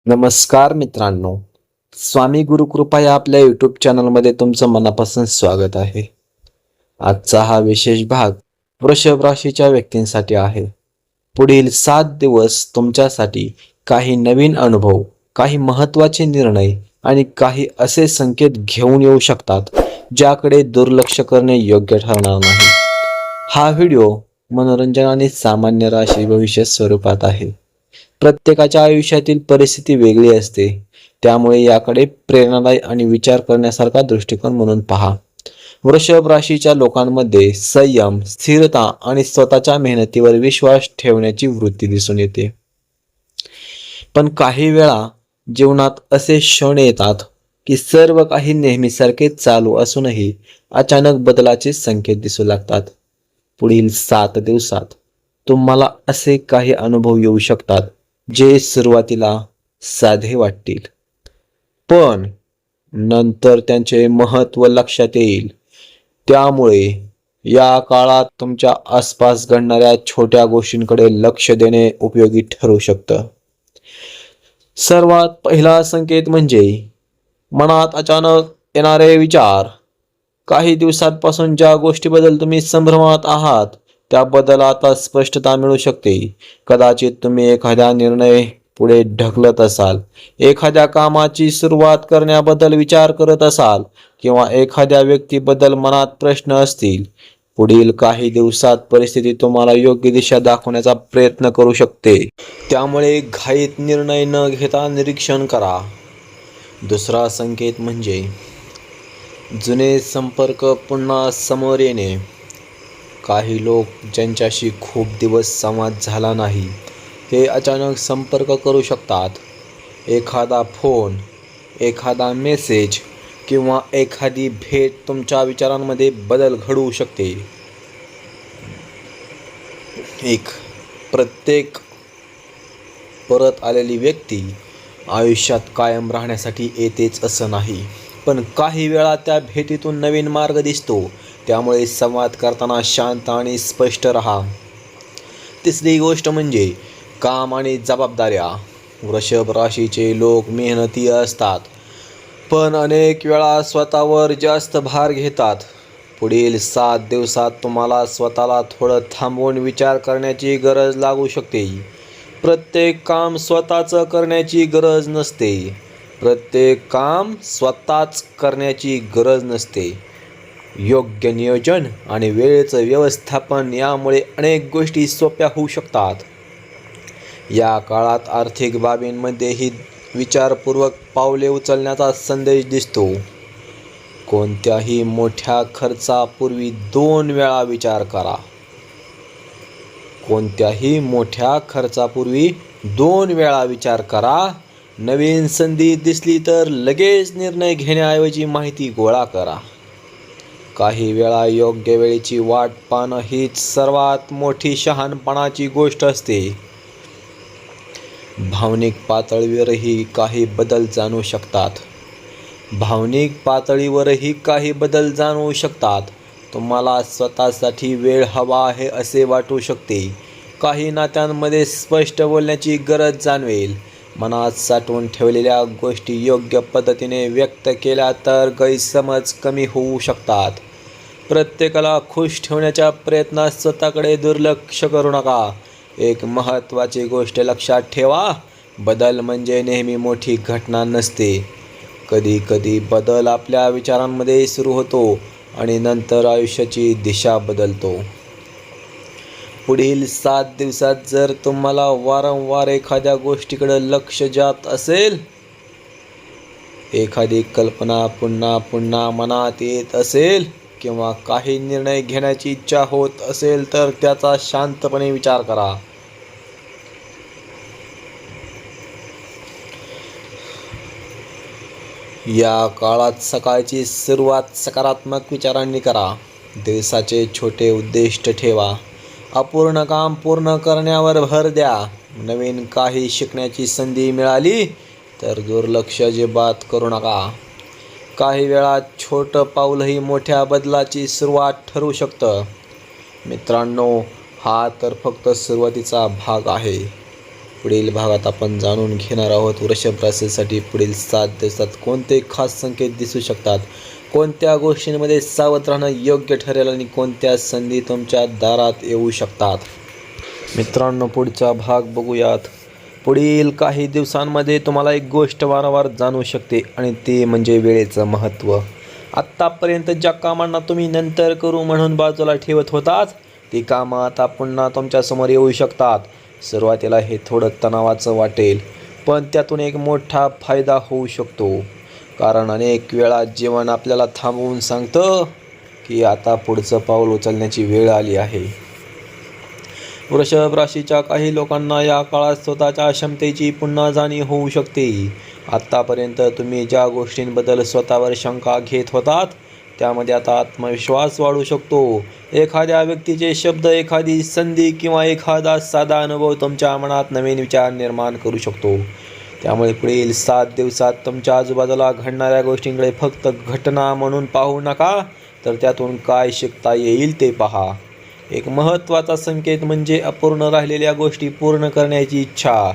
नमस्कार मित्रांनो, स्वामी गुरुकृपा या आपल्या यूट्यूब चॅनलमध्ये तुमचं मनापासून स्वागत आहे. आजचा हा विशेष भाग वृषभ राशीच्या व्यक्तींसाठी आहे. पुढील 7 दिवस तुमच्यासाठी काही नवीन अनुभव, काही महत्त्वाचे निर्णय आणि काही असे संकेत घेऊन येऊ शकतात ज्याकडे दुर्लक्ष करणे योग्य ठरणार नाही. हा व्हिडिओ मनोरंजन आणि सामान्य राशी भविष्य स्वरूपात आहे. प्रत्येकाच्या आयुष्यातील परिस्थिती वेगळी असते, त्यामुळे याकडे प्रेरणादायी आणि विचार करण्यासारखा दृष्टिकोन म्हणून पहा. वृषभ राशीच्या लोकांमध्ये संयम, स्थिरता आणि स्वतःच्या मेहनतीवर विश्वास ठेवण्याची वृत्ती दिसून येते. पण काही वेळा जीवनात असे क्षण येतात की सर्व काही नेहमीसारखे चालू असूनही अचानक बदलाचे संकेत दिसू लागतात. पुढील 7 दिवसात तुम्हाला असे काही अनुभव येऊ शकतात जे सुरुवातीला साधे वाटतील, पण नंतर त्यांचे महत्त्व लक्षात येईल. त्यामुळे या काळात तुमच्या आसपास घडणाऱ्या छोट्या गोष्टींकडे लक्ष देणे उपयोगी ठरू शकतं. सर्वात पहिला संकेत म्हणजे मनात अचानक येणारे विचार. काही दिवसांपासून ज्या गोष्टीबद्दल तुम्ही संभ्रमात आहात त्याबद्दल आता स्पष्टता मिळू शकते. कदाचित तुम्ही एखादा निर्णय पुढे ढकलत असाल, एखाद्या कामाची सुरुवात करण्याबद्दल विचार करत असाल किंवा एखाद्या व्यक्तीबद्दल मनात प्रश्न असतील. पुढील काही दिवसात परिस्थिती तुम्हाला योग्य दिशा दाखवण्याचा प्रयत्न करू शकते. त्यामुळे घाईत निर्णय न घेता निरीक्षण करा. दुसरा संकेत म्हणजे जुने संपर्क पुन्हा समोर येणे. काही लोक ज्यांच्याशी खूप दिवस संवाद झाला नाही ते अचानक संपर्क करू शकतात. एखादा फोन, एखादा मेसेज किंवा एखादी भेट तुमच्या विचारांमध्ये बदल घडवू शकते. प्रत्येक परत आलेली व्यक्ती आयुष्यात कायम राहण्यासाठी येतेच असं नाही, पण काही वेळा त्या भेटीतून नवीन मार्ग दिसतो. त्यामुळे संवाद करताना शांत आणि स्पष्ट राहा. तिसरी गोष्ट म्हणजे काम आणि जबाबदाऱ्या. वृषभ राशीचे लोक मेहनती असतात, पण अनेक वेळा स्वतःवर जास्त भार घेतात. पुढील 7 दिवसात तुम्हाला स्वतःला थोडं थांबवून विचार करण्याची गरज लागू शकते. प्रत्येक काम स्वतःच करण्याची गरज नसते. योग्य नियोजन आणि वेळेचं व्यवस्थापन यामुळे अनेक गोष्टी सोप्या होऊ शकतात. या काळात आर्थिक बाबींमध्येही विचारपूर्वक पावले उचलण्याचा संदेश दिसतो. कोणत्याही मोठ्या खर्चापूर्वी 2 वेळा विचार करा. नवीन संधी दिसली तर लगेच निर्णय घेण्याऐवजी माहिती गोळा करा. काही वेळा योग्य वेळेची वाट पाहणं हीच सर्वात मोठी शहाणपणाची गोष्ट असते. भावनिक पातळीवरही काही बदल जाणवू शकतात. तुम्हाला स्वतःसाठी वेळ हवा आहे असे वाटू शकते. काही नात्यांमध्ये स्पष्ट बोलण्याची गरज जाणवेल. मनात साठवून ठेवलेल्या गोष्टी योग्य पद्धतीने व्यक्त केल्या तर गैरसमज कमी होऊ शकतात. प्रत्येकाला खुश ठेवण्याच्या प्रयत्नात स्वतःकडे दुर्लक्ष करू नका. एक महत्त्वाची गोष्ट लक्षात ठेवा, बदल म्हणजे नेहमी मोठी घटना नसते. कधी बदल आपल्या विचारांमध्ये सुरू होतो आणि नंतर आयुष्याची दिशा बदलतो. पुढील 7 दिवसात जर तुम्हाला वारंवार एखाद्या गोष्टीकडे लक्ष जात असेल, एखादी कल्पना पुन्हा पुन्हा मनात येत असेल किंवा काही निर्णय घेण्याची इच्छा होत असेल तर त्याचा शांतपणे विचार करा. या काळात सकाळची सुरुवात सकारात्मक विचारांनी करा. दिवसाचे छोटे उद्दिष्ट ठेवा. अपूर्ण काम पूर्ण करण्यावर भर द्या. नवीन काही शिकण्याची संधी मिळाली तर दुर्लक्ष अजिबात करू नका. काही वेळा छोटं पाऊलही मोठ्या बदलाची सुरुवात ठरू शकतं. मित्रांनो, हा तर फक्त सुरुवातीचा भाग आहे. पुढील भागात आपण जाणून घेणार आहोत वृषभ राशीसाठी पुढील 7 दिवसात कोणते खास संकेत दिसू शकतात, कोणत्या गोष्टींमध्ये सावध राहणं योग्य ठरेल आणि कोणत्या संधी तुमच्या दारात येऊ शकतात. मित्रांनो, पुढचा भाग बघूयात. पुढील काही दिवसांमध्ये तुम्हाला एक गोष्ट वारंवार जाणवू शकते आणि ते म्हणजे वेळेचं महत्त्व. आत्तापर्यंत ज्या कामांना तुम्ही नंतर करू म्हणून बाजूला ठेवत होतात ती कामं आता पुन्हा तुमच्यासमोर येऊ शकतात. सुरुवातीला हे थोडं तणावाचं वाटेल, पण त्यातून एक मोठा फायदा होऊ शकतो. कारण अनेक वेळा जीवन आपल्याला थांबवून सांगतं की आता पुढचं पाऊल उचलण्याची वेळ आली आहे. वृषभ राशीच्या काही लोकांना या काळात स्वतःच्या क्षमतेची पुन्हा जाणीव होऊ शकते. आत्तापर्यंत तुम्ही ज्या गोष्टींबद्दल स्वतःवर शंका घेत होतात त्यामध्ये आता आत्मविश्वास वाढू शकतो. एखाद्या व्यक्तीचे शब्द, एखादी संधी किंवा एखादा साधा अनुभव तुमच्या मनात नवीन विचार निर्माण करू शकतो. त्यामुळे पुढील 7 दिवसात तुमच्या आजूबाजूला घडणाऱ्या गोष्टींकडे फक्त घटना म्हणून पाहू नका, तर त्यातून काय शिकता येईल ते पहा. एक महत्त्वाचा संकेत म्हणजे अपूर्ण राहिलेल्या गोष्टी पूर्ण करण्याची इच्छा.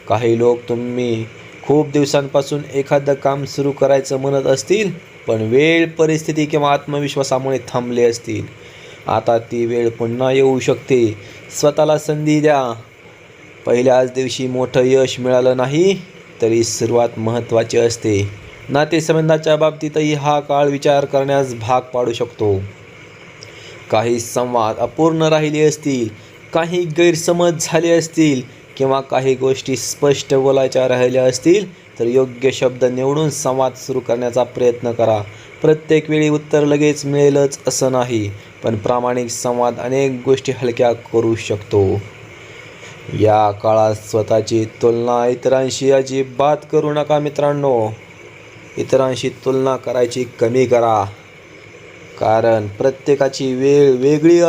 काही लोक तुम्ही खूप दिवसांपासून एखादं काम सुरू करायचं म्हणत असतील, पण वेळ, परिस्थिती किंवा आत्मविश्वासामुळे थांबले असतील. आता ती वेळ पुन्हा येऊ शकते. स्वतःला संधी द्या. पहिल्याच दिवशी मोठं यश मिळालं नाही तरी सुरुवात महत्त्वाची असते. नातेसंबंधाच्या बाबतीतही हा काळ विचार करण्यास भाग पाडू शकतो. काही संवाद अपूर्ण राहिले असतील, काही गैरसमज झाले असतील किंवा काही गोष्टी स्पष्ट बोलायच्या राहिल्या असतील तर योग्य शब्द निवडून संवाद सुरू करण्याचा प्रयत्न करा. प्रत्येक वेळी उत्तर लगेच मिळेलच असं नाही, पण प्रामाणिक संवाद अनेक गोष्टी हलक्या करू शकतो. या काळात स्वतःची तुलना इतरांशी अजिबात करू नका मित्रांनो. इतरांशी तुलना करायची कमी करा. कारण प्रत्येकाची वेळ वेगळी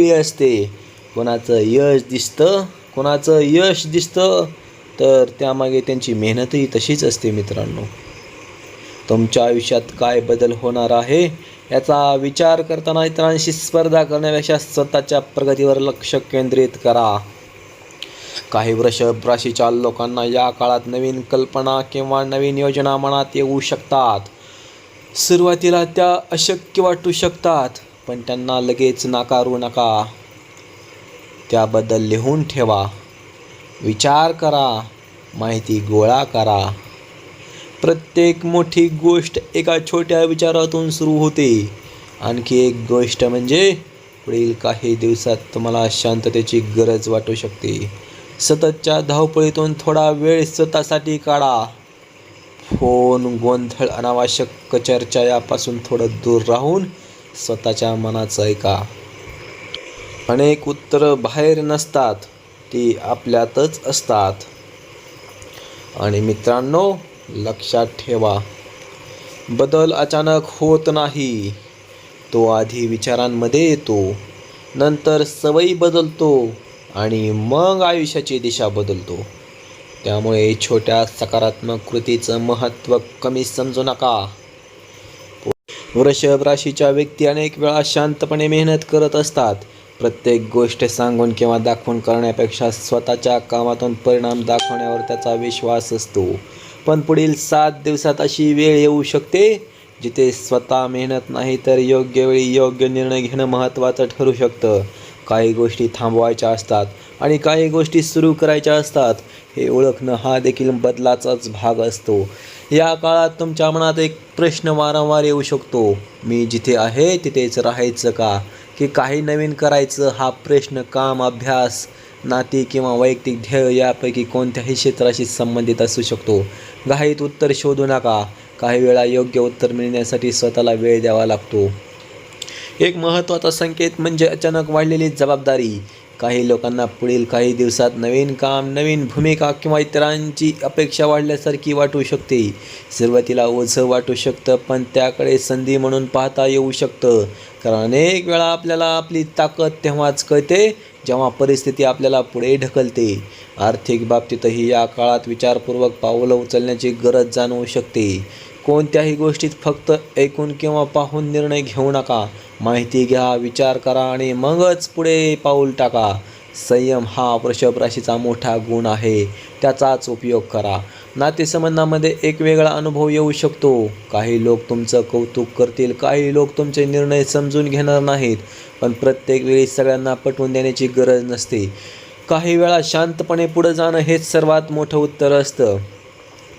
असते. कोणाचं यश दिसतं तर त्यामागे त्यांची मेहनतही तशीच असते मित्रांनो. तुमच्या आयुष्यात काय बदल होणार आहे याचा विचार करताना इतरांशी स्पर्धा करण्यापेक्षा स्वतःच्या प्रगतीवर लक्ष केंद्रित करा. काही वृषभ राशीच्या लोकांना या काळात नवीन कल्पना किंवा नवीन योजना मनात येऊ शकतात. सुरुवातीला त्या अशक्य वाटू शकतात, पण त्यांना लगेच नाकारू नका. त्याबद्दल लिहून ठेवा, विचार करा, माहिती गोळा करा. प्रत्येक मोठी गोष्ट एका छोट्या विचारातून सुरू होते. आणखी एक गोष्ट म्हणजे पुढील काही दिवसात तुम्हाला शांततेची गरज वाटू शकते. सततच्या धावपळीतून थोडा वेळ स्वतःसाठी काढा. फोन, गोंधळ, अनावश्यक चर्चा यापासून थोडं दूर राहून स्वतःच्या मनाचं ऐका. अनेक उत्तरं बाहेर नसतात, ती आपल्यातच असतात. आणि मित्रांनो, लक्षात ठेवा, बदल अचानक होत नाही. तो आधी विचारांमध्ये येतो, नंतर सवयी बदलतो आणि मग आयुष्याची दिशा बदलतो. त्यामुळे छोट्या सकारात्मक कृतीचं महत्त्व कमी समजू नका. वृषभ राशीच्या व्यक्ती अनेक वेळा शांतपणे मेहनत करत असतात. प्रत्येक गोष्ट सांगून किंवा दाखवून करण्यापेक्षा स्वतःच्या कामातून परिणाम दाखवण्यावर त्याचा विश्वास असतो. पण पुढील 7 दिवसात अशी वेळ येऊ शकते जिथे स्वतः मेहनत नाही तर योग्य वेळी योग्य निर्णय घेणं महत्त्वाचं ठरू शकतं. काही गोष्टी थांबवायच्या असतात आणि काही गोष्टी सुरू करायच्या असतात. हे ओळखणं हा देखील बदलाचाच भाग असतो. या काळात तुमच्या मनात एक प्रश्न वारंवार येऊ शकतो, मी जिथे आहे तिथेच राहायचं का, की काही नवीन करायचं. हा प्रश्न काम, अभ्यास, नाती किंवा वैयक्तिक ध्येय यापैकी कोणत्याही क्षेत्राशी संबंधित असू शकतो. घाईत उत्तर शोधू नका. काही वेळा योग्य उत्तर मिळण्यासाठी स्वतःला वेळ द्यावा लागतो. एक महत्त्वाचा संकेत म्हणजे अचानक वाढलेली जबाबदारी. काही लोकांना पुढील काही दिवसात नवीन काम, नवीन भूमिका किंवा इतरांची अपेक्षा वाढल्यासारखी वाटू शकते. सुरुवातीला ओझं वाटू शकतं, पण त्याकडे संधी म्हणून पाहता येऊ शकतं. कारण अनेक वेळा आपल्याला आपली ताकद तेव्हाच कळते जेव्हा परिस्थिती आपल्याला पुढे ढकलते. आर्थिक बाबतीतही या काळात विचारपूर्वक पावलं उचलण्याची गरज जाणवू शकते. कोणत्याही गोष्टीत फक्त ऐकून किंवा पाहून निर्णय घेऊ नका. माहिती घ्या, विचार करा आणि मगच पुढे पाऊल टाका. संयम हा वृषभ राशीचा मोठा गुण आहे, त्याचाच उपयोग करा. नातेसंबंधामध्ये एक वेगळा अनुभव येऊ शकतो. काही लोक तुमचं कौतुक करतील, काही लोक तुमचे निर्णय समजून घेणार नाहीत. पण प्रत्येक वेळी सगळ्यांना पटवून देण्याची गरज नसते. काही वेळा शांतपणे पुढे जाणं हेच सर्वात मोठं उत्तर असतं.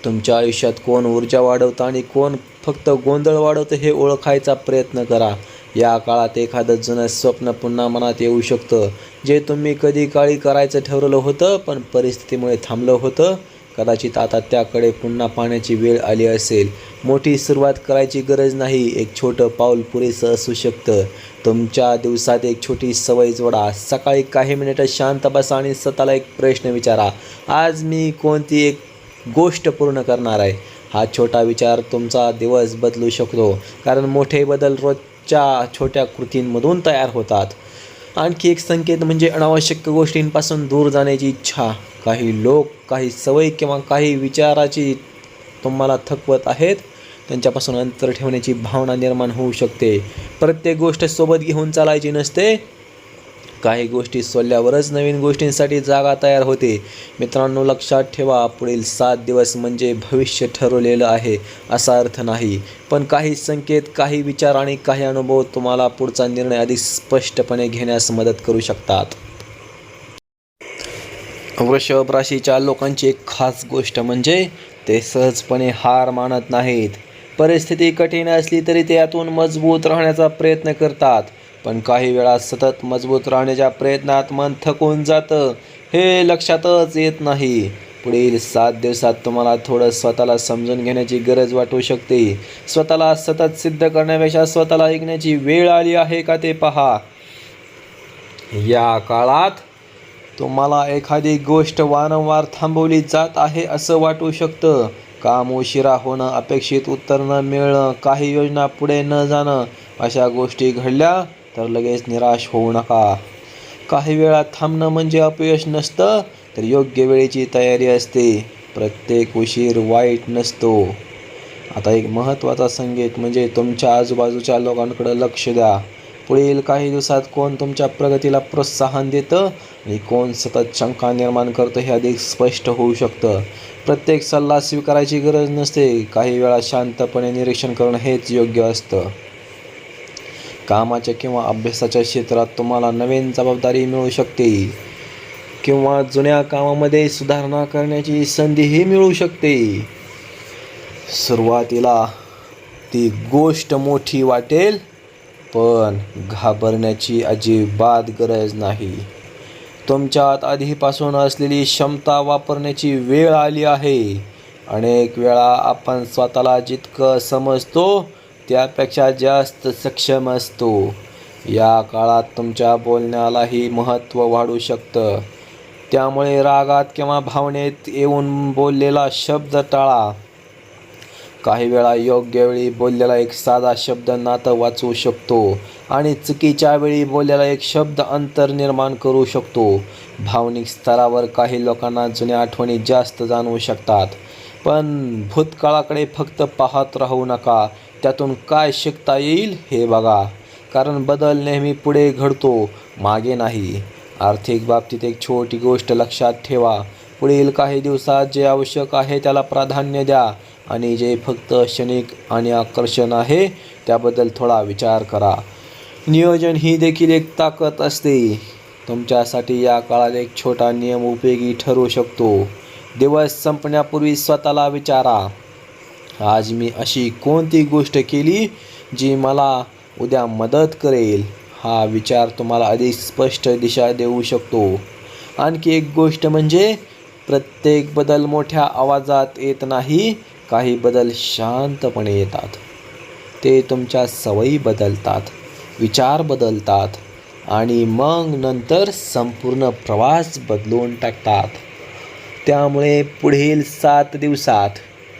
तुमच्या आयुष्यात कोण ऊर्जा वाढवतं आणि कोण फक्त गोंधळ वाढवतं हे ओळखायचा प्रयत्न करा. या काळात एखादं जुनं स्वप्न पुन्हा मनात येऊ शकतं, जे तुम्ही कधी काळी करायचं ठरवलं होतं पण परिस्थितीमुळे थांबलं होतं. कदाचित आता त्याकडे पुन्हा पाहण्याची वेळ आली असेल. मोठी सुरुवात करायची गरज नाही, एक छोटं पाऊल पुरेसं असू शकतं. तुमच्या दिवसात एक छोटी सवय जोडा. सकाळी काही मिनिटं शांत बसा आणि स्वतःला एक प्रश्न विचारा, आज मी कोणती एक गोष्ट पूर्ण करणार आहे. हा छोटा विचार तुमचा दिवस बदलू शकतो, कारण मोठे बदल रोजच्या छोट्या कृतींमधून तयार होतात. आणखी एक संकेत म्हणजे अनावश्यक गोष्टींपासून दूर जाण्याची इच्छा. काही लोक, काही सवय किंवा काही विचाराची तुम्हाला थकवत आहेत, त्यांच्यापासून अंतर ठेवण्याची भावना निर्माण होऊ शकते. प्रत्येक गोष्ट सोबत घेऊन चालायची नसते. काही गोष्टी सोडल्यावरच नवीन गोष्टींसाठी जागा तयार होते. मित्रांनो, लक्षात ठेवा, पुढील 7 दिवस म्हणजे भविष्य ठरवलेलं आहे असा अर्थ नाही. पण काही संकेत, काही विचार आणि काही अनुभव तुम्हाला पुढचा निर्णय अधिक स्पष्टपणे घेण्यास मदत करू शकतात. वृषभ राशीच्या लोकांची एक खास गोष्ट म्हणजे ते सहजपणे हार मानत नाहीत. परिस्थिती कठीण असली तरी ते यातून मजबूत राहण्याचा प्रयत्न करतात. पण काही वेळा सतत मजबूत राहण्याच्या प्रयत्नात मन थकून जातं, हे लक्षातच येत नाही. पुढील 7 दिवसात तुम्हाला थोडं स्वतःला समजून घेण्याची गरज वाटू शकते. स्वतःला सतत सिद्ध करण्यापेक्षा स्वतःला ऐकण्याची वेळ आली आहे का ते पहा. या काळात तुम्हाला एखादी गोष्ट वारंवार थांबवली जात आहे असं वाटू शकतं. काम उशिरा होणं, अपेक्षित उत्तर न मिळणं, काही योजना पुढे न जाणं, अशा गोष्टी घडल्या तर लगेच निराश होऊ नका. काही वेळा थांबणं म्हणजे अपयश नसतं, तर योग्य वेळेची तयारी असते. प्रत्येक उशीर वाईट नसतो. आता एक महत्त्वाचा संकेत म्हणजे तुमच्या आजूबाजूच्या लोकांकडे लक्ष द्या. पुढील काही दिवसात कोण तुमच्या प्रगतीला प्रोत्साहन देतं आणि कोण सतत शंका निर्माण करतं हे अधिक स्पष्ट होऊ शकतं. प्रत्येक सल्ला स्वीकारायची गरज नसते. काही वेळा शांतपणे निरीक्षण करणं हेच योग्य असतं. कामाच्या किंवा अभ्यासाच्या क्षेत्रात तुम्हाला नवीन जबाबदारी मिळू शकते किंवा जुन्या कामामध्ये सुधारणा करण्याची संधीही मिळू शकते. सुरुवातीला ती गोष्ट मोठी वाटेल, पण घाबरण्याची अजिबात गरज नाही. तुमच्यात आधीपासून असलेली क्षमता वापरण्याची वेळ आली आहे. अनेक वेळा आपण स्वतःला जितकं समजतो त्यापेक्षा जास्त सक्षम असतो. या काळात तुमच्या बोलण्यालाही महत्त्व वाढू शकतं. त्यामुळे रागात किंवा भावनेत येऊन बोललेला शब्द टाळा. काही वेळा योग्य वेळी बोललेला एक साधा शब्द नातं वाचवू शकतो आणि चुकीच्या वेळी बोललेला एक शब्द अंतर निर्माण करू शकतो. भावनिक स्तरावर काही लोकांना जुन्या आठवणी जास्त जाणवू शकतात. पण भूतकाळाकडे फक्त पाहत राहू नका, त्यातून काय शिकता येईल हे बघा. कारण बदल नेहमी पुढे घडतो, मागे नाही. आर्थिक बाबतीत एक छोटी गोष्ट लक्षात ठेवा. पुढील काही दिवसात जे आवश्यक आहे त्याला प्राधान्य द्या आणि जे फक्त क्षणिक आणि आकर्षण आहे त्याबद्दल थोडा विचार करा. नियोजन ही देखील एक ताकद असते. तुमच्यासाठी या काळात एक छोटा नियम उपयोगी ठरू शकतो. दिवस संपण्यापूर्वी स्वतःला विचारा, आज मी अशी कोणती गोष्ट केली जी मला उद्या मदत करेल. हा विचार तुम्हाला अधिक स्पष्ट दिशा देऊ शकतो. आणखी एक गोष्ट म्हणजे प्रत्येक बदल मोठ्या आवाजात येत नाही. काही बदल शांतपणे येतात. ते तुमच्या सवयी बदलतात, विचार बदलतात आणि मग नंतर संपूर्ण प्रवास बदलून टाकतात. त्यामुळे पुढील 7 दिवसात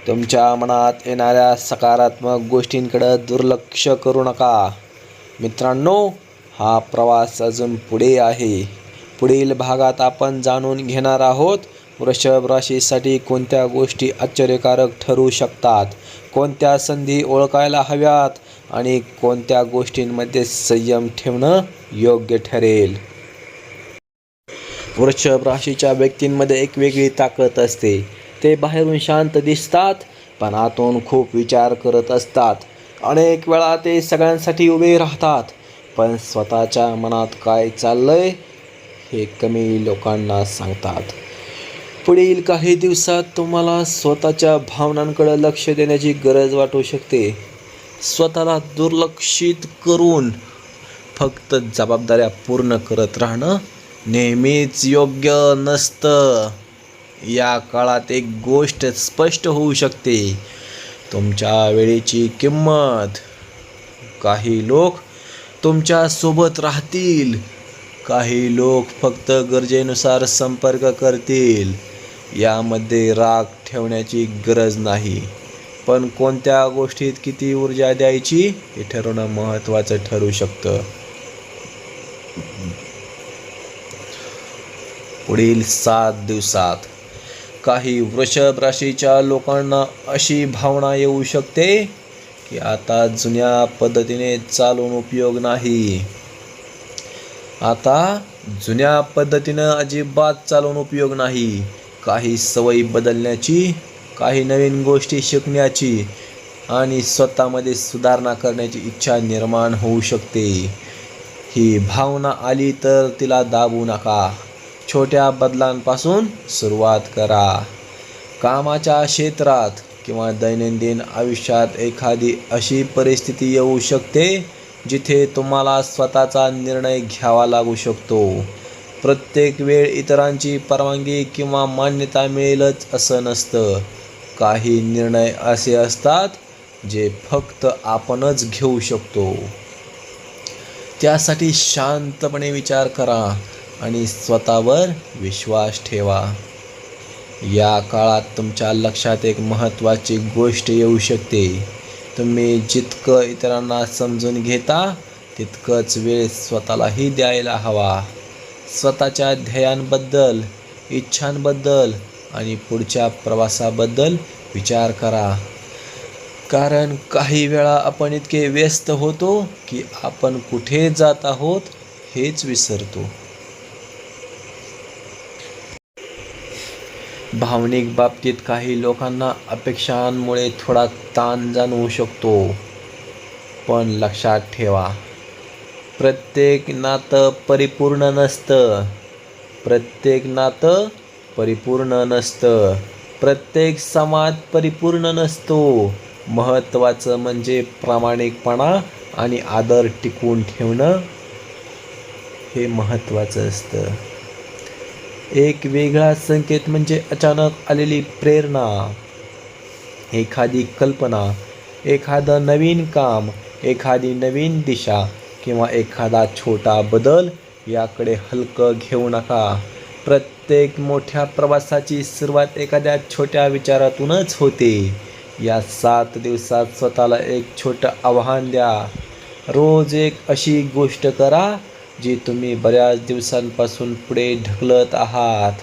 तुमच्या मनात येणाऱ्या सकारात्मक गोष्टींकडे दुर्लक्ष करू नका. मित्रांनो, हा प्रवास अजून पुढे आहे. पुढील भागात आपण जाणून घेणार आहोत वृषभ राशीसाठी कोणत्या गोष्टी आश्चर्यकारक ठरू शकतात, कोणत्या संधी ओळखायला हव्यात आणि कोणत्या गोष्टींमध्ये संयम ठेवणं योग्य ठरेल. वृषभ राशीच्या व्यक्तींमध्ये एक वेगळी ताकद असते. ते बाहेरून शांत दिसतात, पण आतून खूप विचार करत असतात. अनेक वेळा ते सगळ्यांसाठी उभे राहतात, पण स्वतःच्या मनात काय चाललंय हे कमी लोकांना सांगतात. पुढील काही दिवसात तुम्हाला स्वतःच्या भावनांकडे लक्ष देण्याची गरज वाटू शकते. स्वतःला दुर्लक्षित करून फक्त जबाबदाऱ्या पूर्ण करत राहणं नेहमीच योग्य नसतं. या काळात एक गोष्ट स्पष्ट होऊ शकते, तुमच्या वेळेची किंमत. काही लोक तुमच्या सोबत राहतील, काही लोक फक्त गरजेनुसार संपर्क करतील. यामध्ये राग ठेवण्याची गरज नाही, पण कोणत्या गोष्टीत किती ऊर्जा द्यायची हे ठरवणं महत्त्वाचं ठरू शकतं. पुढील 7 दिवसात काही वृषभ राशीच्या लोकांना अशी भावना येऊ शकते की आता जुन्या पद्धतीने चालून उपयोग नाही. आता जुन्या पद्धतीनं अजिबात चालून उपयोग नाही. काही सवयी बदलण्याची, काही नवीन गोष्टी शिकण्याची आणि स्वतःमध्ये सुधारणा करण्याची इच्छा निर्माण होऊ शकते. ही भावना आली तर तिला दाबू नका. छोट्या बदलांपासून सुरुवात करा. कामाच्या क्षेत्रात किंवा दैनंदिन आयुष्यात एखादी अशी परिस्थिती येऊ शकते जिथे तुम्हाला स्वतःचा निर्णय घ्यावा लागू शकतो. प्रत्येक वेळ इतरांची परवानगी किंवा मान्यता मिळेलच असं नसतं. काही निर्णय असे असतात जे फक्त आपणच घेऊ शकतो. त्यासाठी शांतपणे विचार करा आणि स्वतःवर विश्वास ठेवा. या काळात तुमच्या लक्षात एक महत्त्वाची गोष्ट येऊ शकते. तुम्ही जितकं इतरांना समजून घेता तितकंच वेळ स्वतःलाही द्यायला हवा. स्वतःच्या ध्येयांबद्दल, इच्छांबद्दल आणि पुढच्या प्रवासाबद्दल विचार करा. कारण काही वेळा आपण इतके व्यस्त होतो की आपण कुठे जात आहोत हेच विसरतो. भावनिक बाबतीत काही लोकांना अपेक्षांमुळे थोडा ताण जाणवू शकतो. पण लक्षात ठेवा, प्रत्येक नातं परिपूर्ण नसतं. प्रत्येक समाज परिपूर्ण नसतो. महत्त्वाचं म्हणजे प्रामाणिकपणा आणि आदर टिकवून ठेवणं हे महत्त्वाचं असतं. एक वेगळा संकेत म्हणजे अचानक आलेली प्रेरणा, एखादी कल्पना, एखादं नवीन काम, एखादी नवीन दिशा किंवा एखादा छोटा बदल. याकडे हलकं घेऊ नका. प्रत्येक मोठ्या प्रवासाची सुरुवात एखाद्या छोट्या विचारातूनच होते. या 7 दिवसात स्वतःला एक छोटं आव्हान द्या. रोज एक अशी गोष्ट करा जी तुम्ही बऱ्याच दिवसांपासून पुढे ढकलत आहात.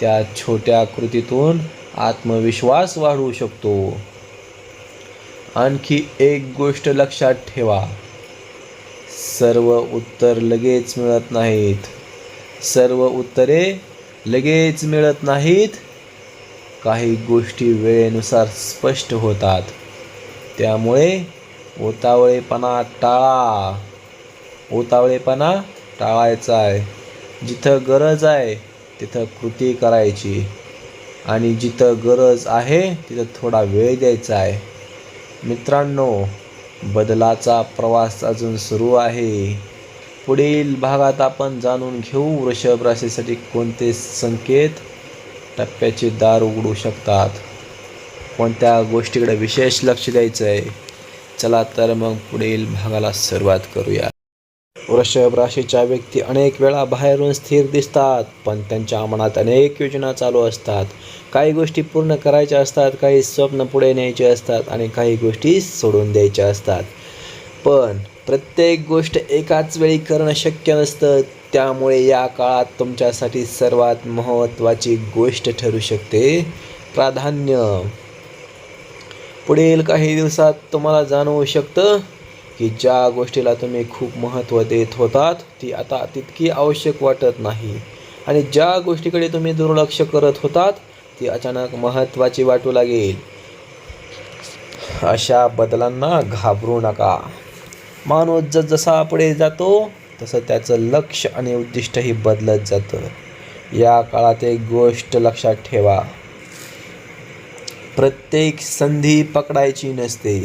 त्या छोट्या कृतीतून आत्मविश्वास वाढू शकतो. आणखी एक गोष्ट लक्षात ठेवा, सर्व उत्तरे लगेच मिळत नाहीत. काही गोष्टी वेळेनुसार स्पष्ट होतात. त्यामुळे उतावळेपणा टाळायचा आहे. जिथं गरज आहे तिथं कृती करायची आणि जिथं गरज आहे तिथं थोडा वेळ द्यायचा आहे. मित्रांनो, बदलाचा प्रवास अजून सुरू आहे. पुढील भागात आपण जाणून घेऊ वृषभ राशीसाठी कोणते संकेत टप्प्याचे दार उघडू शकतात, कोणत्या गोष्टीकडे विशेष लक्ष द्यायचं आहे. चला तर मग पुढील भागाला सुरुवात करूया. वृषभ राशीच्या व्यक्ती अनेक वेळा बाहेरून स्थिर दिसतात, पण त्यांच्या मनात अनेक योजना चालू असतात. काही गोष्टी पूर्ण करायच्या असतात, काही स्वप्न पुढे न्यायचे असतात आणि काही गोष्टी सोडून द्यायच्या असतात. पण प्रत्येक गोष्ट एकाच वेळी करणं शक्य नसतं. त्यामुळे या काळात तुमच्यासाठी सर्वात महत्त्वाची गोष्ट ठरू शकते प्राधान्य. पुढील काही दिवसात तुम्हाला जाणवू शकतं की ज्या गोष्टीला तुम्ही खूप महत्त्व देत होतात ती आता तितकी आवश्यक वाटत नाही. आणि ज्या गोष्टीकडे तुम्ही दुर्लक्ष करत होतात ती अचानक महत्त्वाची वाटू लागेल. अशा बदलांना घाबरू नका. माणूस जसजसा पुढे जातो तसं त्याचं लक्ष आणि उद्दिष्टही बदलत जातं. या काळात एक गोष्ट लक्षात ठेवा, प्रत्येक संधी पकडायची नसते.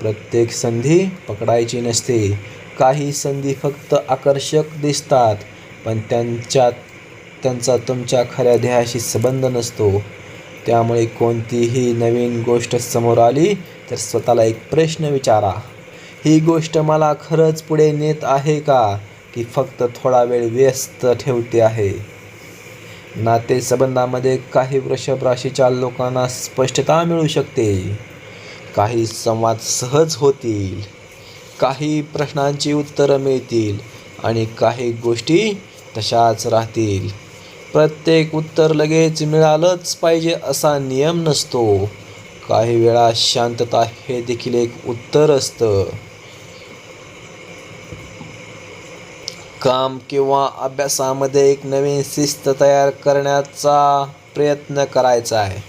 प्रत्येक संधी पकडायची नसते. काही संधी फक्त आकर्षक दिसतात, पण त्यांचा तुमच्या खऱ्या ध्येयाशी संबंध नसतो. त्यामुळे कोणतीही नवीन गोष्ट समोर आली तर स्वतःला एक प्रश्न विचारा, ही गोष्ट मला खरंच पुढे नेत आहे का, की फक्त थोडा वेळ व्यस्त ठेवते आहे. नातेसंबंधामध्ये काही वृषभ राशीच्या लोकांना स्पष्टता मिळू शकते. काही संवाद सहज होतील, काही प्रश्नांची उत्तरं मिळतील आणि काही गोष्टी तशाच राहतील. प्रत्येक उत्तर लगेच मिळालंच पाहिजे असा नियम नसतो. काही वेळा शांतता हे देखील एक उत्तर असतं. काम किंवा अभ्यासामध्ये एक नवीन शिस्त तयार करण्याचा प्रयत्न करायचा आहे.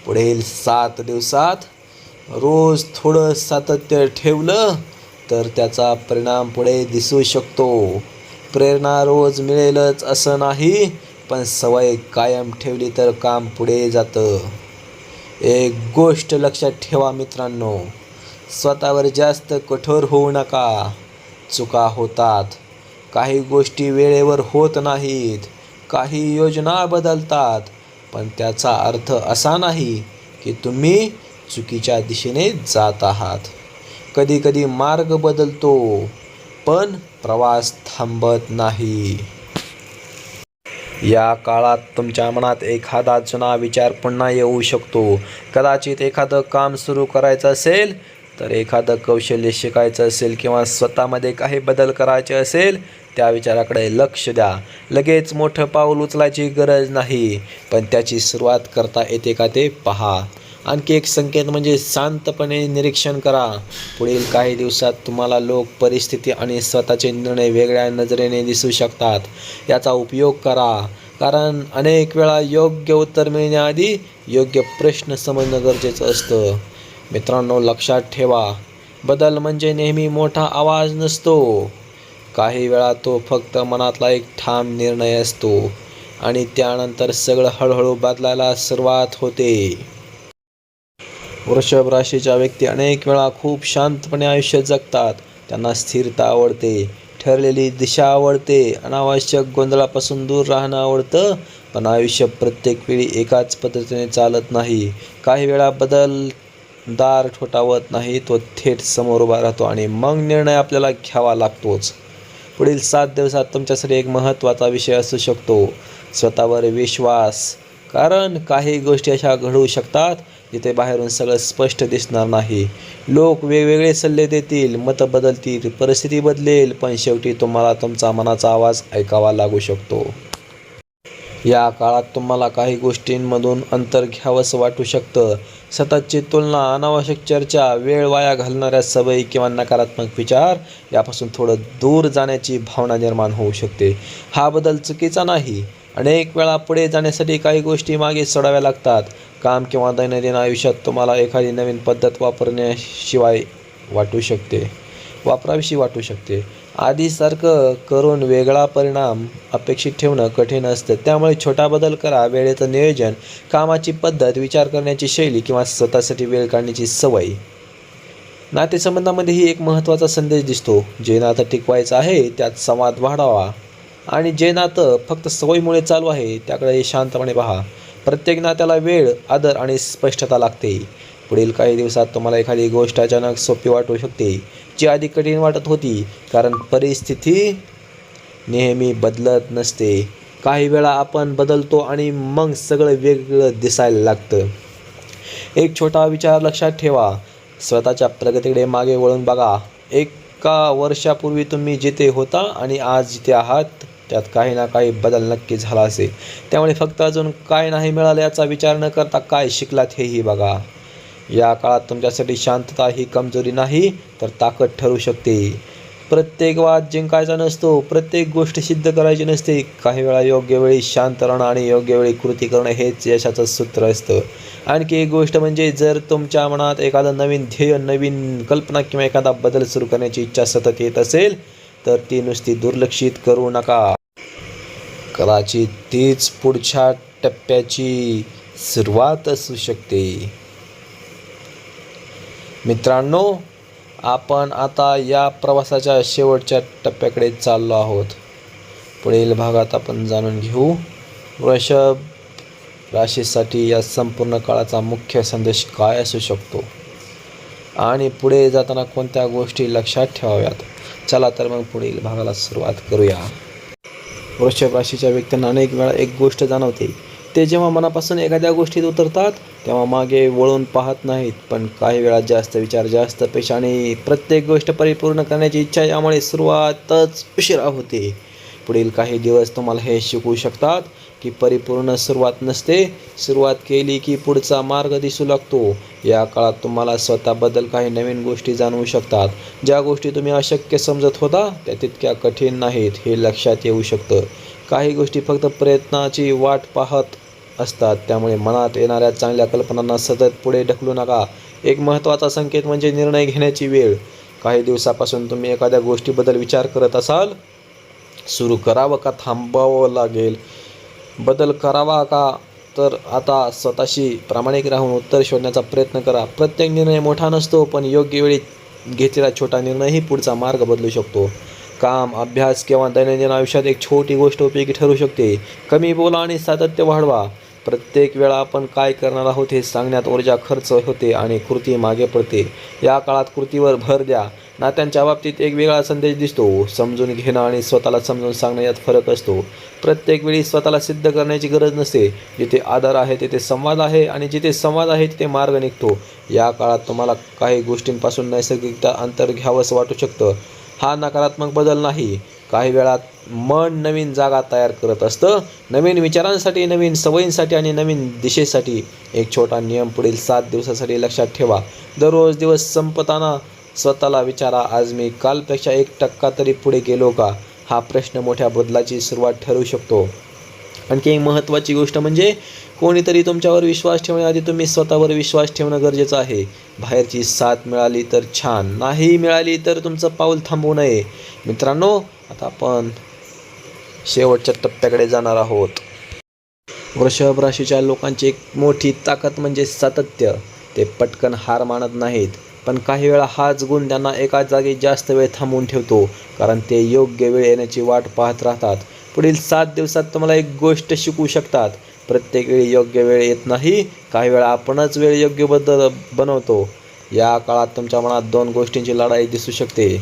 पुढील 7 दिवसात रोज थोडं सातत्य ठेवलं तर त्याचा परिणाम पुढे दिसू शकतो. प्रेरणा रोज मिळेलच असं नाही, पण सवय कायम ठेवली तर काम पुढे जातं. एक गोष्ट लक्षात ठेवा मित्रांनो, स्वतःवर जास्त कठोर होऊ नका. चुका होतात, काही गोष्टी वेळेवर होत नाहीत, काही योजना बदलतात, पण त्याचा अर्थ असा नाही की तुम्ही चुकीच्या दिशेने जात आहात. कधीकधी मार्ग बदलतो, पण प्रवास थांबत नाही. या काळात तुमच्या मनात एखादा जुना विचार पुन्हा येऊ शकतो. कदाचित एखादं काम सुरू करायचं असेल, तर एखादं कौशल्य शिकायचं असेल किंवा स्वतःमध्ये काही बदल करायचे असेल, त्या विचाराकडे लक्ष द्या. लगेच मोठं पाऊल उचलायची गरज नाही, पण त्याची सुरुवात करता येते का ते पहा. आणखी एक संकेत म्हणजे शांतपणे निरीक्षण करा. पुढील काही दिवसात तुम्हाला लोक, परिस्थिती आणि स्वतःचे निर्णय वेगळ्या नजरेने दिसू शकतात. याचा उपयोग करा, कारण अनेक वेळा योग्य उत्तर मिळण्याआधी योग्य प्रश्न समजणं गरजेचं असतं. मित्रांनो, लक्षात ठेवा, बदल म्हणजे नेहमी मोठा आवाज नसतो. काही वेळा तो फक्त मनातला एक ठाम निर्णय असतो आणि त्यानंतर सगळं हळूहळू बदलायला सुरुवात होते. वृषभ राशीच्या व्यक्ती अनेक वेळा खूप शांतपणे आयुष्य जगतात. त्यांना स्थिरता आवडते, ठरलेली दिशा आवडते, अनावश्यक गोंधळापासून दूर राहणं आवडतं. पण आयुष्य प्रत्येक वेळी एकाच पद्धतीने चालत नाही. काही वेळा बदल दार ठोठावत नाही, तो थेट समोर उभा राहतो आणि मग निर्णय आपल्याला घ्यावा लागतोच. पुढील 7 दिवसात तुमच्यासाठी एक महत्त्वाचा विषय असू शकतो, स्वतःवर विश्वास. कारण काही गोष्टी अशा घडू शकतात जिथे बाहेरून सगळं स्पष्ट दिसणार नाही. लोक वेगवेगळे सल्ले देतील, मतं बदलतील, परिस्थिती बदलेल, पण शेवटी तुम्हाला तुमचा मनाचा आवाज ऐकावा लागू शकतो. या काळात तुम्हाला काही गोष्टींमधून अंतर घ्यावंसं वाटू शकतं. सततची तुलना, अनावश्यक चर्चा, वेळ वाया घालणाऱ्या सवयी किंवा नकारात्मक विचार यापासून थोडं दूर जाण्याची भावना निर्माण होऊ शकते. हा बदल चुकीचा नाही. अनेक वेळा पुढे जाण्यासाठी काही गोष्टी मागे सोडाव्या लागतात. काम किंवा दैनंदिन आयुष्यात तुम्हाला एखादी नवीन पद्धत वापरावीशी वाटू शकते. आधीसारखं करून वेगळा परिणाम अपेक्षित ठेवणं कठीण असतं. त्यामुळे छोटा बदल करा. वेळेचं नियोजन, कामाची पद्धत, विचार करण्याची शैली किंवा स्वतःसाठी वेळ काढण्याची सवय. नातेसंबंधामध्येही एक महत्त्वाचा संदेश दिसतो. जे नातं टिकवायचं आहे त्यात संवाद वाढवा आणि जे नातं फक्त सवयीमुळे चालू आहे त्याकडे शांतपणे पहा. प्रत्येक नात्याला वेळ, आदर आणि स्पष्टता लागते. पुढील काही दिवसात तुम्हाला एखादी गोष्ट अचानक सोपी वाटू शकते, जी आधी कठीण वाटत होती. कारण परिस्थिती नेहमी बदलत नसते. काही वेळा आपण बदलतो आणि मग सगळं वेगळं दिसायला लागतं. एक छोटा विचार लक्षात ठेवा, स्वतःच्या प्रगतीकडे मागे वळून बघा. एका वर्षापूर्वी तुम्ही जिथे होता आणि आज जिथे आहात त्यात काही ना काही बदल नक्की झाला असेल. त्यामुळे फक्त अजून काय नाही मिळालं याचा विचार न करता काय शिकलात हेही बघा. या काळात तुमच्यासाठी शांतता ही कमजोरी नाही तर ताकद ठरू शकते. प्रत्येक वाद जिंकायचा नसतो, प्रत्येक गोष्ट सिद्ध करायची नसते. काही वेळा योग्य वेळी शांत राहणं आणि योग्य वेळी कृती करणं हेच यशाचं सूत्र असतं. आणखी एक गोष्ट म्हणजे जर तुमच्या मनात एखादं नवीन ध्येय, नवीन कल्पना किंवा एखादा बदल सुरू करण्याची इच्छा सतत येत असेल तर ती नुसती दुर्लक्षित करू नका. कदाचित तीच पुढच्या टप्प्याची सुरुवात असू शकते. मित्रांनो, आपण आता या प्रवासाच्या शेवटच्या टप्प्याकडे चाललो आहोत. पुढील भागात आपण जाणून घेऊ वृषभ राशीसाठी या संपूर्ण काळाचा मुख्य संदेश काय असू शकतो आणि पुढे जाताना कोणत्या गोष्टी लक्षात ठेवाव्यात. चला तर मग पुढील भागाला सुरुवात करूया. वृषभ राशीच्या व्यक्तींना अनेक वेळा एक गोष्ट जाणवते. ते जेव्हा मनापासून एखाद्या गोष्टीत उतरतात तेव्हा मागे वळून पाहत नाहीत. पण काही वेळा जास्त विचार, जास्त पैसा आणि प्रत्येक गोष्ट परिपूर्ण करण्याची इच्छा यामुळे सुरुवातच उशिरा होते. पुढील काही दिवस तुम्हाला हे शिकवू शकतात की परिपूर्ण सुरुवात नसते, सुरुवात केली की पुढचा मार्ग दिसू लागतो. या काळात तुम्हाला स्वतःबद्दल काही नवीन गोष्टी जाणवू शकतात. ज्या गोष्टी तुम्ही अशक्य समजत होता त्या तितक्या कठीण नाहीत हे लक्षात येऊ शकतं. काही गोष्टी फक्त प्रयत्नाची वाट पाहत असतात. त्यामुळे मनात येणाऱ्या चांगल्या कल्पनांना सतत पुढे ढकलू नका. एक महत्त्वाचा संकेत म्हणजे निर्णय घेण्याची वेळ. काही दिवसापासून तुम्ही एखाद्या गोष्टीबद्दल विचार करत असाल, सुरू करावं का थांबावं लागेल, बदल करावा का, तर आता स्वतःशी प्रामाणिक राहून उत्तर शोधण्याचा प्रयत्न करा. प्रत्येक निर्णय मोठा नसतो, पण योग्य वेळी घेतलेला छोटा निर्णयही पुढचा मार्ग बदलू शकतो. काम, अभ्यास किंवा दैनंदिन आयुष्यात एक छोटी गोष्ट उपयोगी ठरू शकते. कमी बोला आणि सातत्य वाढवा. प्रत्येक वेळा आपण काय करणार आहोत हे सांगण्यात ऊर्जा खर्च होते आणि कृती मागे पडते. या काळात कृतीवर भर द्या. नात्यांच्या बाबतीत एक वेगळा संदेश दिसतो. समजून घेणं आणि स्वतःला समजून सांगणं यात फरक असतो. प्रत्येक वेळी स्वतःला सिद्ध करण्याची गरज नसते. जिथे आदर आहे तिथे संवाद आहे आणि जिथे संवाद आहे तिथे मार्ग निघतो. या काळात तुम्हाला काही गोष्टींपासून नैसर्गिकता अंतर घ्यावंसं वाटू शकतं. हा नकारात्मक बदल नाही. काही वेळात मन नवीन जागा तयार करत असतं, नवीन विचारांसाठी, नवीन सवयींसाठी आणि नवीन दिशेसाठी. एक छोटा नियम पुढील 7 दिवसासाठी लक्षात ठेवा. दररोज दिवस संपताना स्वतःला विचारा, आज मी कालपेक्षा 1% तरी पुढे गेलो का. हा प्रश्न मोठ्या बदलाची सुरुवात ठरू शकतो. आणखी एक महत्त्वाची गोष्ट म्हणजे कोणीतरी तुमच्यावर विश्वास ठेवण्याआधी तुम्ही स्वतःवर विश्वास ठेवणं गरजेचं आहे. बाहेरची साथ मिळाली तर छान, नाही मिळाली तर तुमचं पाऊल थांबवू नये. मित्रांनो, आता आपण शेवटच्या टप्प्याकडे जाणार आहोत. वृषभ राशीच्या लोकांची एक मोठी ताकद म्हणजे सातत्य. ते पटकन हार मानत नाहीत, पण काही वेळा हाच गुण त्यांना एका जागी जास्त वेळ थांबवून ठेवतो, कारण ते योग्य वेळ येण्याची वाट पाहत राहतात. पुढील 7 दिवसात तुम्हाला एक गोष्ट शिकू शकतात. प्रत्येक वेळी योग्य वेळ येत नाही, काही वेळा आपणच वेळ योग्य बनवतो. या काळात तुमच्या मनात 2 गोष्टींची लढाई दिसू शकते.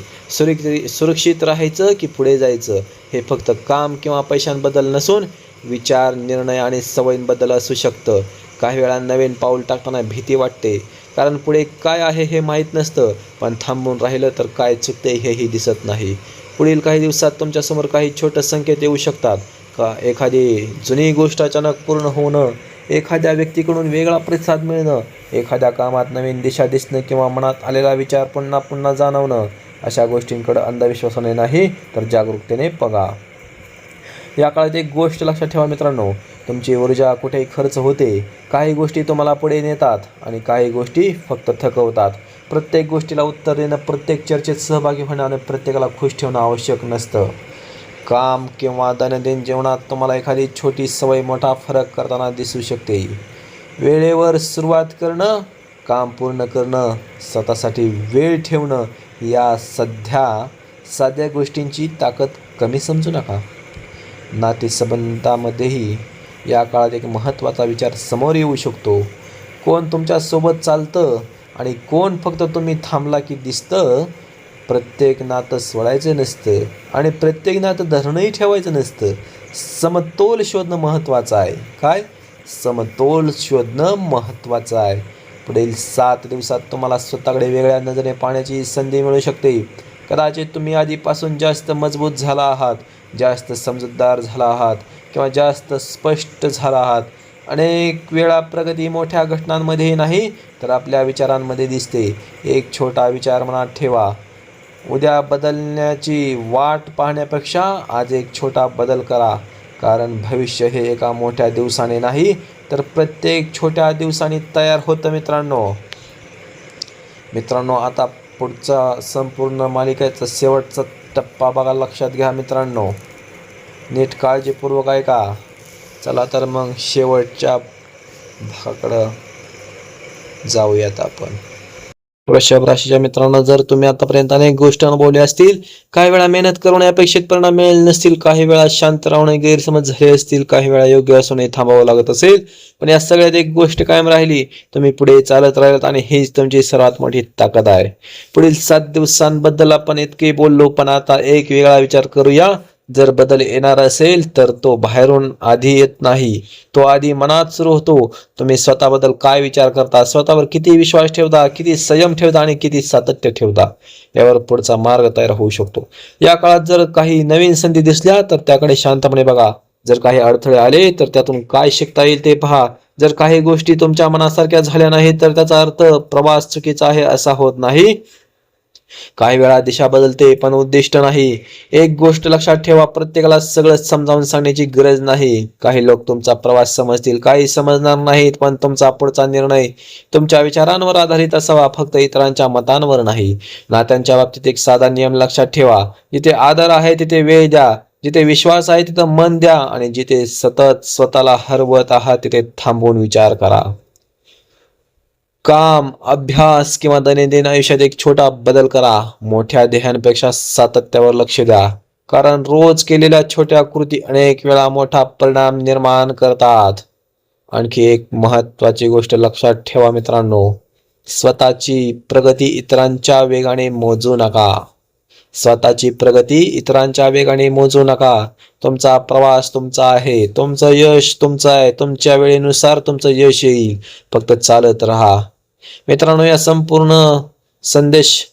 सुरक्षित राहायचं की पुढे जायचं. हे फक्त काम किंवा पैशांबद्दल नसून विचार, निर्णय आणि सवयींबद्दल असू शकतं. काही वेळा नवीन पाऊल टाकताना भीती वाटते, कारण पुढे काय आहे हे माहीत नसतं. पण थांबून राहिलं तर काय चुकते हेही दिसत नाही. पुढील काही दिवसात तुमच्यासमोर काही छोटे संकेत येऊ शकतात. का एखादी जुनी गोष्ट अचानक पूर्ण होणं, एखाद्या व्यक्तीकडून वेगळा प्रतिसाद मिळणं, एखाद्या कामात नवीन दिशा दिसणं किंवा मनात आलेला विचार पुन्हा पुन्हा जाणवणं. अशा गोष्टींकडे अंधविश्वासाने नाही तर जागरूकतेने बघा. या काळात एक गोष्ट लक्षात ठेवा मित्रांनो, तुमची ऊर्जा कुठेही खर्च होते. काही गोष्टी तुम्हाला पुढे नेतात आणि काही गोष्टी फक्त थकवतात. प्रत्येक गोष्टीला उत्तर देणं, प्रत्येक चर्चेत सहभागी होणं आणि प्रत्येकाला खुश ठेवणं आवश्यक नसतं. काम किंवा दैनंदिन जीवनात तुम्हाला एखादी छोटी सवय मोठा फरक करताना दिसू शकते. वेळेवर सुरुवात करणं, काम पूर्ण करणं, स्वतःसाठी वेळ ठेवणं, या साध्या गोष्टींची ताकद कमी समजू नका. नातेसंबंधामध्येही या काळात एक महत्त्वाचा विचार समोर येऊ शकतो. कोण तुमच्यासोबत चालतं आणि कोण फक्त तुम्ही थांबला की दिसतं. प्रत्येक नातं सोडायचं नसतं आणि प्रत्येक नातं धरणंही ठेवायचं नसतं. समतोल शोधणं महत्त्वाचं आहे. काय? समतोल शोधणं महत्त्वाचं आहे. पुढील 7 दिवसात तुम्हाला स्वतःकडे वेगळ्या नजरेने पाहण्याची संधी मिळू शकते. कदाचित तुम्ही आधीपासून जास्त मजबूत झाला आहात, जास्त समजूतदार झाला आहात किंवा जास्त स्पष्ट झाला आहात. अनेक वेळा प्रगती मोठ्या घटनांमध्येही नाही तर आपल्या विचारांमध्ये दिसते. एक छोटा विचार मनात ठेवा. उद्या बदलण्याची वाट पाहण्यापेक्षा आज एक छोटा बदल करा, कारण भविष्य हे एका मोठ्या दिवसाने नाही तर प्रत्येक छोट्या दिवसाने तयार होतं मित्रांनो. आता पुढचा संपूर्ण मालिकेचा शेवटचा टप्पा बघा, लक्षात घ्या मित्रांनो, नीट काळजीपूर्वक ऐका. चला तर मग शेवटच्या भागाकडं जाऊयात आपण. वृषभ राशीच्या मित्रांनो, जर तुम्ही आतापर्यंत अनेक गोष्टी अनुभवल्या असतील, काही वेळा मेहनत करून अपेक्षित परिणाम मिळाले नसतील, काही वेळा शांत राहून गैरसमज झाले असतील, काही वेळा योग्य असूनही थांबावं लागत असेल, पण या सगळ्यात एक गोष्ट कायम राहिली, तुम्ही पुढे चालत राहिलात आणि हीच तुमची सर्वात मोठी ताकद आहे. पुढील 7 दिवसांबद्दल आपण इतके बोललो, पण आता एक वेगळा विचार करूया. जर बदल येणार असेल तर तो बाहेरून आधी येत नाही, तो आधी मनात सुरू होतो. तुम्ही स्वतःबद्दल काय विचार करता, स्वतःवर किती विश्वास ठेवता, किती संयम ठेवता आणि किती सातत्य ठेवता, यावर पुढचा मार्ग तयार होऊ शकतो. या काळात जर काही नवीन संधी दिसल्या तर त्याकडे शांतपणे बघा. जर काही अडथळे आले तर त्यातून काय शिकता येईल ते पहा. जर काही गोष्टी तुमच्या मनासारख्या झाल्या नाहीत तर त्याचा अर्थ प्रवास चुकीचा आहे असा होत नाही. काही वेळा दिशा बदलते पण उद्दिष्ट नाही. एक गोष्ट लक्षात ठेवा, प्रत्येकाला सगळं समजावून सांगण्याची गरज नाही. काही लोक तुमचा प्रवास समजतील, काही समजणार नाहीत, पण तुमचा पुढचा निर्णय तुमच्या विचारांवर आधारित असावा, फक्त इतरांच्या मतांवर नाही. नात्यांच्या बाबतीत एक साधा नियम लक्षात ठेवा, जिथे आदर आहे तिथे वेळ द्या, जिथे विश्वास आहे तिथे मन द्या आणि जिथे सतत स्वतःला हरवत आहात तिथे थांबून विचार करा. काम, अभ्यास किंवा दैनंदिन आयुष्यात एक छोटा बदल करा. मोठ्या ध्येयांपेक्षा सातत्यावर लक्ष द्या, कारण रोज केलेल्या छोट्या कृती अनेक वेळा मोठा परिणाम निर्माण करतात. आणखी एक महत्वाची गोष्ट लक्षात ठेवा मित्रांनो, स्वतःची प्रगती इतरांच्या वेगाने मोजू नका. स्वतःची प्रगती इतरांच्या वेगाने मोजू नका. तुमचा प्रवास तुमचा आहे, तुमचं यश तुमचं आहे, तुमच्या वेळेनुसार तुमचं यश येईल. फक्त चालत राहा. मित्रांनो, या संपूर्ण संदेश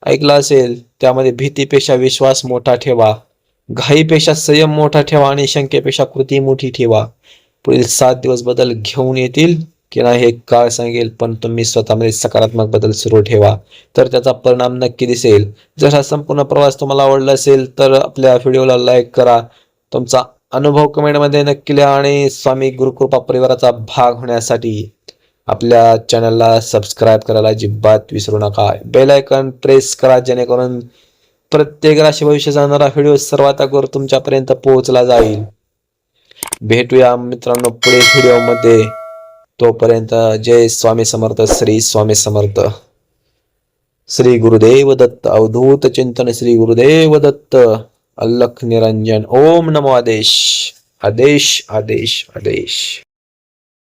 ऐकला असेल, त्यामध्ये भीतीपेक्षा विश्वास मोठा ठेवा, घाईपेक्षा संयम मोठा ठेवा आणि शंकेपेक्षा कृती मोठी ठेवा. पुढील 7 दिवस बदल घेऊन येतील की नाही हे काळ सांगेल, पण तुम्ही स्वतःमध्ये सकारात्मक बदल सुरू ठेवा तर त्याचा परिणाम नक्की दिसेल. जर हा संपूर्ण प्रवास तुम्हाला आवडला असेल तर आपल्या व्हिडिओला लाईक करा, तुमचा अनुभव कमेंटमध्ये नक्की लिहा आणि स्वामी गुरुकृपा परिवाराचा भाग होण्यासाठी आपल्या चॅनलला सबस्क्राईब करायला अजिबात विसरू नका. बेल आयकॉन प्रेस करा, जेणेकरून प्रत्येक राशी भविष्य जाणारा व्हिडिओ सर्वात अगोदर तुमच्यापर्यंत पोहोचला जाईल. भेटूया मित्रांनो पुढील व्हिडिओमध्ये. तोपर्यंत जय स्वामी समर्थ, श्री स्वामी समर्थ. श्री गुरुदेव दत्त. अवधूत चिंतन श्री गुरुदेव दत्त. अलख निरंजन. ओम नमो आदेश. आदेश आदेश आदेश.